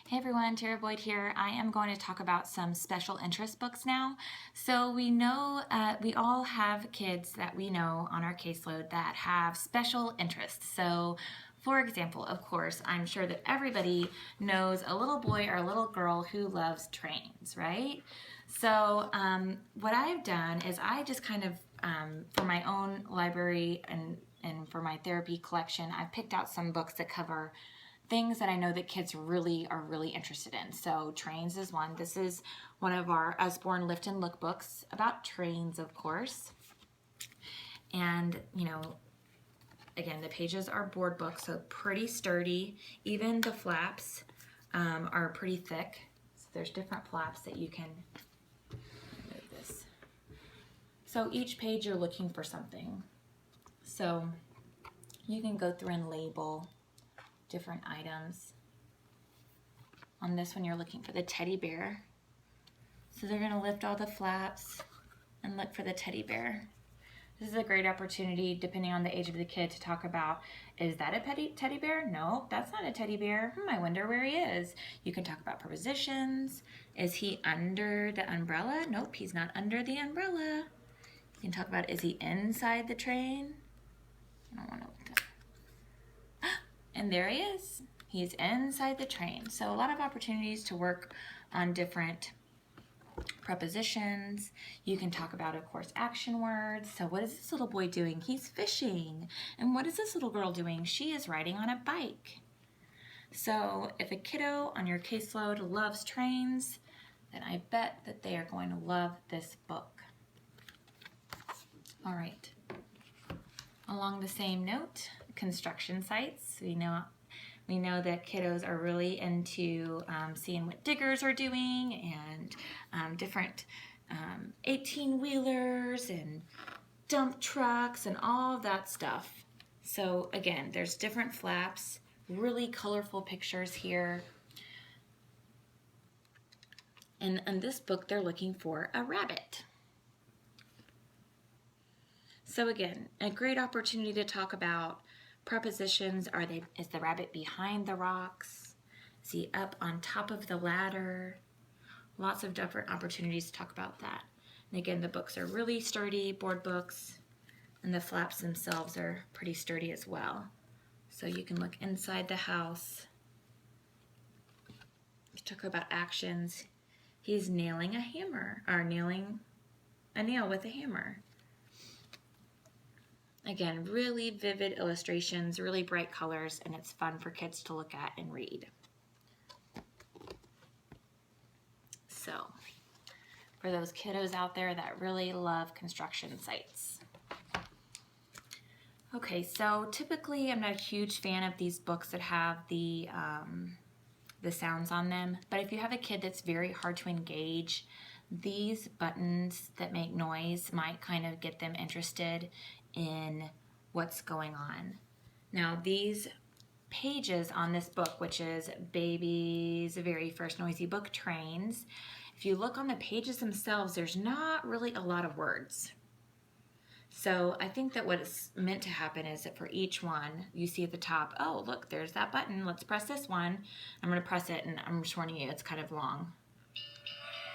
Hey everyone, Tara Boyd here. I am going to talk about some special interest books now. So we know we all have kids that we know on our caseload that have special interests. So for example, of course, I'm sure that everybody knows a little boy or a little girl who loves trains, right? So what I've done is I just kind of, for my own library and for my therapy collection, I've picked out some books that cover things that I know that kids really are really interested in. So trains is one. This is one of our Usborne Lift and Look books about trains, of course. And, you know, again, the pages are board books, so pretty sturdy. Even the flaps are pretty thick. So there's different flaps that you can move this. So each page you're looking for something. So you can go through and label different items. On this one, you're looking for the teddy bear. So they're going to lift all the flaps and look for the teddy bear. This is a great opportunity, depending on the age of the kid, to talk about, is that a teddy bear? No, that's not a teddy bear. I wonder where he is. You can talk about prepositions. Is he under the umbrella? Nope, he's not under the umbrella. You can talk about, is he inside the train? I don't want to look that. And there he is. He's inside the train. So a lot of opportunities to work on different prepositions. You can talk about, of course, action words. So what is this little boy doing? He's fishing. And what is this little girl doing? She is riding on a bike. So if a kiddo on your caseload loves trains, then I bet that they are going to love this book. All right. Along the same note, construction sites. We know that kiddos are really into seeing what diggers are doing and different 18-wheelers and dump trucks and all of that stuff. So again, there's different flaps, really colorful pictures here. And in this book, they're looking for a rabbit. So again, a great opportunity to talk about prepositions. Is the rabbit behind the rocks? Is he up on top of the ladder? Lots of different opportunities to talk about that. And again, the books are really sturdy, board books, and the flaps themselves are pretty sturdy as well. So you can look inside the house. You talk about actions. He's nailing a hammer, or nailing a nail with a hammer. Again, really vivid illustrations, really bright colors, and it's fun for kids to look at and read. So, for those kiddos out there that really love construction sites. Okay, so typically I'm not a huge fan of these books that have the sounds on them, but if you have a kid that's very hard to engage, these buttons that make noise might kind of get them interested in what's going on. Now these pages on this book, which is Baby's very first noisy book, Trains, if you look on the pages themselves, there's not really a lot of words. So I think that what is meant to happen is that for each one, you see at the top, oh look, there's that button, let's press this one. I'm going to press it, and I'm just warning you, it's kind of long.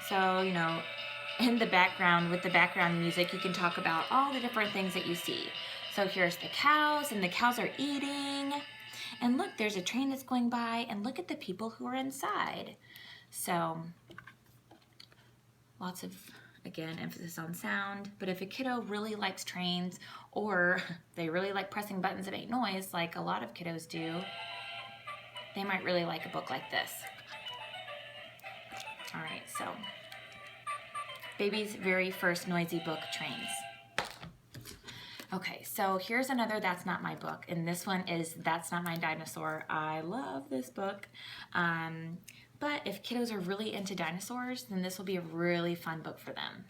So, you know, in the background, with the background music, you can talk about all the different things that you see. So here's the cows, and the cows are eating. And look, there's a train that's going by, and look at the people who are inside. So lots of, again, emphasis on sound. But if a kiddo really likes trains, or they really like pressing buttons that make noise, like a lot of kiddos do, they might really like a book like this. All right, so Baby's very first noisy book, Trains. Okay, so here's another That's Not My Book, and this one is That's Not My Dinosaur. I love this book, but if kiddos are really into dinosaurs, then this will be a really fun book for them.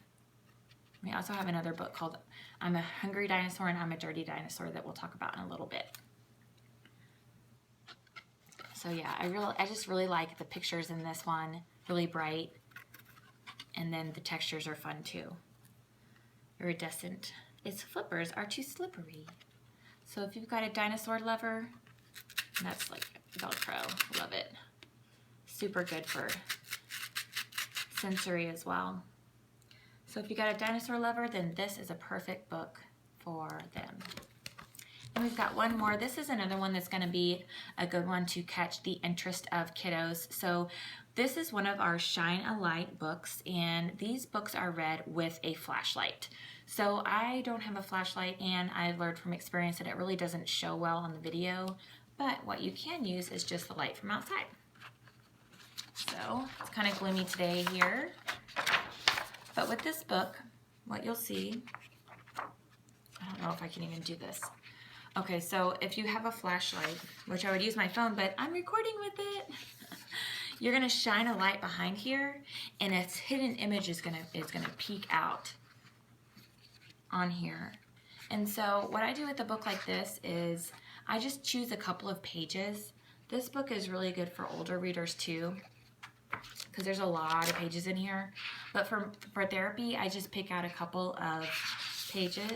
We also have another book called I'm a Hungry Dinosaur and I'm a Dirty Dinosaur that we'll talk about in a little bit. So yeah, I just really like the pictures in this one, really bright. And then the textures are fun too. Iridescent. Its flippers are too slippery. So if you've got a dinosaur lover, that's like Velcro. Love it. super good for sensory as well. So if you got a dinosaur lover, then this is a perfect book for them. And we've got one more. This is another one that's going to be a good one to catch the interest of kiddos. So this is one of our Shine a Light books, and these books are read with a flashlight. So I don't have a flashlight, and I've learned from experience that it really doesn't show well on the video, but what you can use is just the light from outside. So it's kind of gloomy today here, but with this book, what you'll see, I don't know if I can even do this. Okay, so if you have a flashlight, which I would use my phone, but I'm recording with it, you're gonna shine a light behind here, and its hidden image is gonna peek out on here. And so what I do with a book like this is I just choose a couple of pages. This book is really good for older readers too, because there's a lot of pages in here. But for therapy, I just pick out a couple of pages.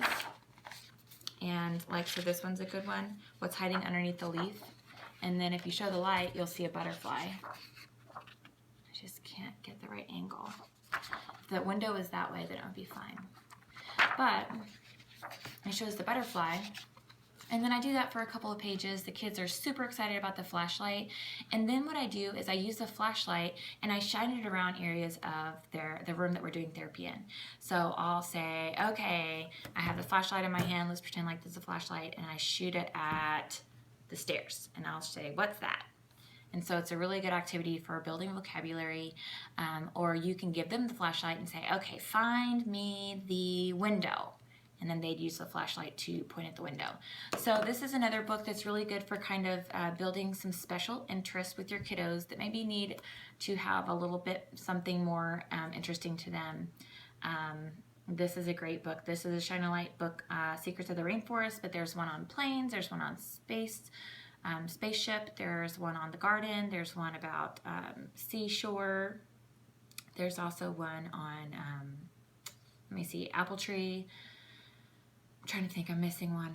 And like, so this one's a good one. What's hiding underneath the leaf? And then if you show the light, you'll see a butterfly. I just can't get the right angle. If the window is that way, then it would be fine. But it shows the butterfly. And then I do that for a couple of pages. The kids are super excited about the flashlight. And then what I do is I use the flashlight and I shine it around areas of the room that we're doing therapy in. So I'll say, okay, I have the flashlight in my hand. Let's pretend like this is a flashlight. And I shoot it at the stairs. And I'll say, what's that? And so it's a really good activity for building vocabulary. Or you can give them the flashlight and say, okay, find me the window. And then they'd use the flashlight to point at the window. So this is another book that's really good for kind of building some special interest with your kiddos that maybe need to have a little bit something more interesting to them. This is a great book. This is a Shine a Light book, Secrets of the Rainforest, but there's one on planes, there's one on spaceship, there's one on the garden, there's one about seashore, there's also one on, let me see, apple tree. Trying to think, I'm missing one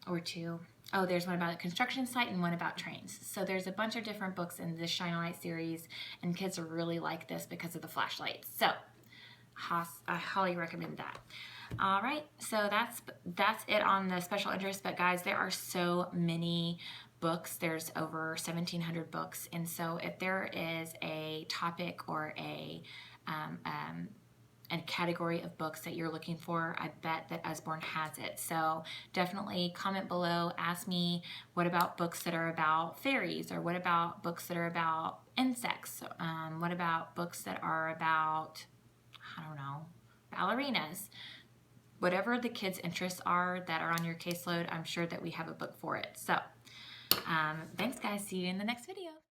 or two. Oh, there's one about a construction site and one about trains. So there's a bunch of different books in this Shine a Light series, and kids really like this because of the flashlight. So I highly recommend that. All right, so that's it on the special interest. But guys, there are so many books. There's over 1,700 books, and so if there is a topic or a category of books that you're looking for, I bet that Usborne has it. So definitely comment below, ask me what about books that are about fairies, or what about books that are about insects, what about books that are about, I don't know, ballerinas. Whatever the kids' interests are that are on your caseload, I'm sure that we have a book for it. So thanks guys, see you in the next video.